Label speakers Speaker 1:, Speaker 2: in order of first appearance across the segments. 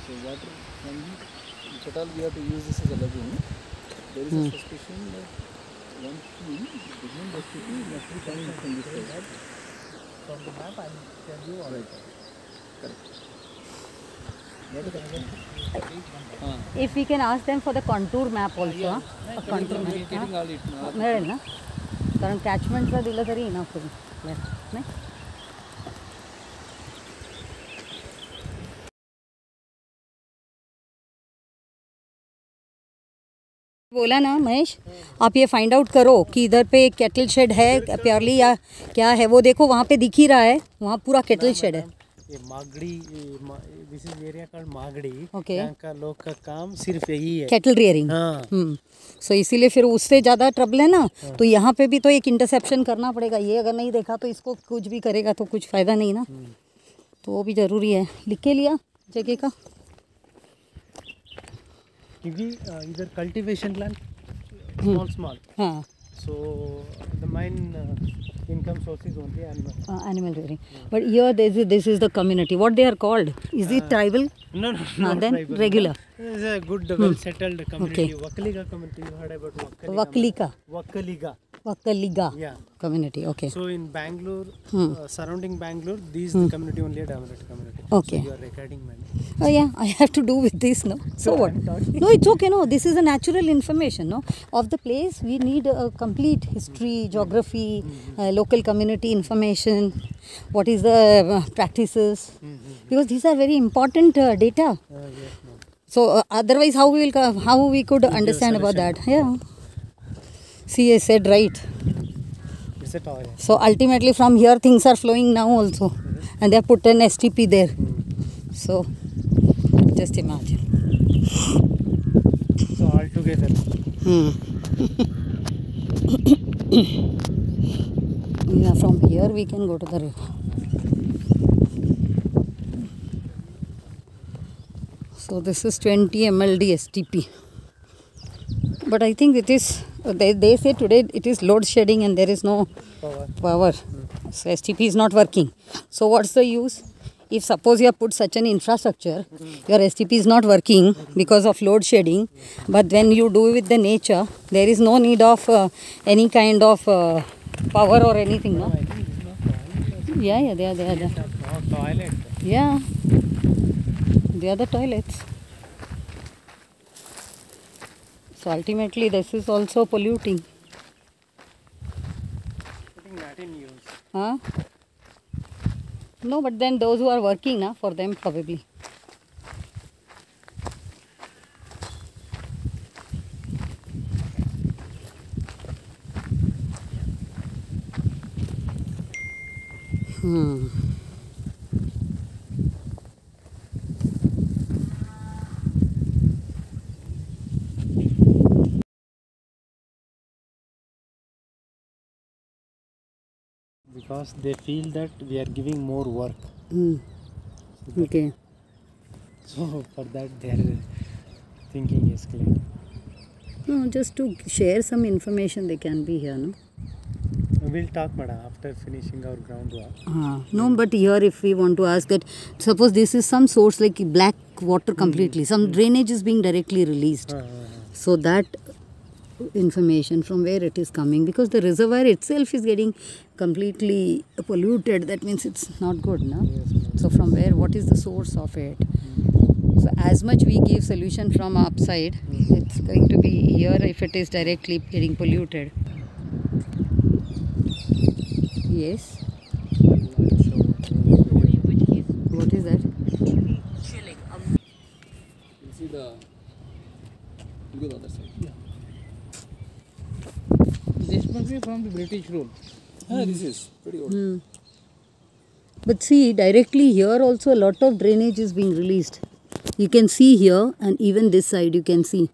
Speaker 1: So water from the total we have to use this as a lagoon. There is a suspicion that one stream, the beginning of the city must be coming from this side. From the map, I will tell you all. Right. Correct.
Speaker 2: If we can ask them for the contour map also, a contour map. मिळेल ना? कारण catchmentला दिलं तरी enough होईल. नाही? बोला ना महेश, आप ये फाइंड आउट करो कि इधर पे केटल शेड है प्योरली या क्या है। वो देखो वहाँ पे दिख ही रहा है, वहाँ पूरा केटल शेड है।
Speaker 3: ये Magadi, this is area called Magadi.
Speaker 2: Okay.
Speaker 3: यहाँ का लोग का काम सिर्फ यही है,
Speaker 2: केटल रियरिंग। सो इसीलिए फिर उससे ज़्यादा ट्रबल है ना। तो यहाँ पे भी तो एक इंटरसेप्शन करना पड़ेगा। ये अगर नहीं देखा तो इसको कुछ भी करेगा तो कुछ फ़ायदा नहीं ना। तो वो भी ज़रूरी है। लिख के लिया जगह का,
Speaker 3: क्योंकि इधर कल्टीवेशन लैंड स्मॉल।
Speaker 2: हाँ।
Speaker 3: So the main income source is only
Speaker 2: animal rearing. But here this is the community. What they are called? Is it tribal?
Speaker 3: No, not
Speaker 2: then
Speaker 3: tribal.
Speaker 2: Regular.
Speaker 3: It is a good, well settled community. Okay. Wakaliga community. You heard about Wakaliga?
Speaker 2: Wakaliga.
Speaker 3: Wakaliga.
Speaker 2: Wakaliga.
Speaker 3: Yeah.
Speaker 2: Community. Okay.
Speaker 3: So in Bangalore, surrounding Bangalore, this the community only a dominant community.
Speaker 2: Okay.
Speaker 3: So you are recording, man.
Speaker 2: Oh yeah, I have to do with this, no? So what? No, it's okay, no. This is a natural information, no? Of the place, we need a complete history, geography, local community information. What is the practices? Because these are very important data.
Speaker 3: Yes,
Speaker 2: so otherwise, how we could understand about that? Yeah. See, I said right.
Speaker 3: Is it all?
Speaker 2: So ultimately, from here things are flowing now also, and they have put an STP there. So just imagine.
Speaker 3: So all together.
Speaker 2: Yeah, from here we can go to the river. So this is 20 MLD STP. But I think it is, they say today it is load shedding and there is no power. So STP is not working. So what's the use? If suppose you have put such an infrastructure, your STP is not working because of load shedding, but when you do with the nature, there is no need of any kind of power or anything, no? Yeah, they are there.
Speaker 3: Toilet.
Speaker 2: Yeah, they are the toilets. So ultimately this is also polluting.
Speaker 3: Putting that in use.
Speaker 2: Huh? No, but then those who are working, na, for them probably.
Speaker 3: Because they feel that we are giving more work.
Speaker 2: Okay.
Speaker 3: So for that their thinking is clear.
Speaker 2: No, just to share some information they can be here, no?
Speaker 3: We'll talk, madam, after finishing our groundwork.
Speaker 2: No, but here if we want to ask that, suppose this is some source like black water completely, some drainage is being directly released. So that information from where it is coming, because the reservoir itself is getting completely polluted, that means it's not good, no?
Speaker 3: Yes,
Speaker 2: so from where, what is the source of it? So as much we give solution from upside, it's going to be here if it is directly getting polluted. Yes. What is that?
Speaker 1: You see the, you go the other side. Yeah. This must be from the British rule. This is pretty old.
Speaker 2: But see, directly here also a lot of drainage is being released. You can see here, and even this side you can see.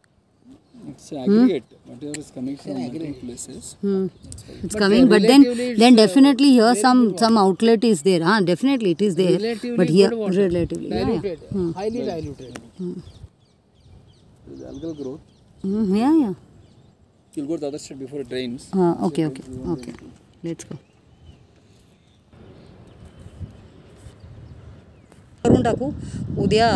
Speaker 1: It's aggregate. Whatever is coming from different places.
Speaker 2: It's but coming, but then definitely here some outlet is there. Definitely it is there. But here relatively
Speaker 1: diluted, highly diluted. There is algal growth.
Speaker 2: Yeah.
Speaker 1: You'll go to the other side before it drains.
Speaker 2: Okay. Let's go. करून टाकू उद्या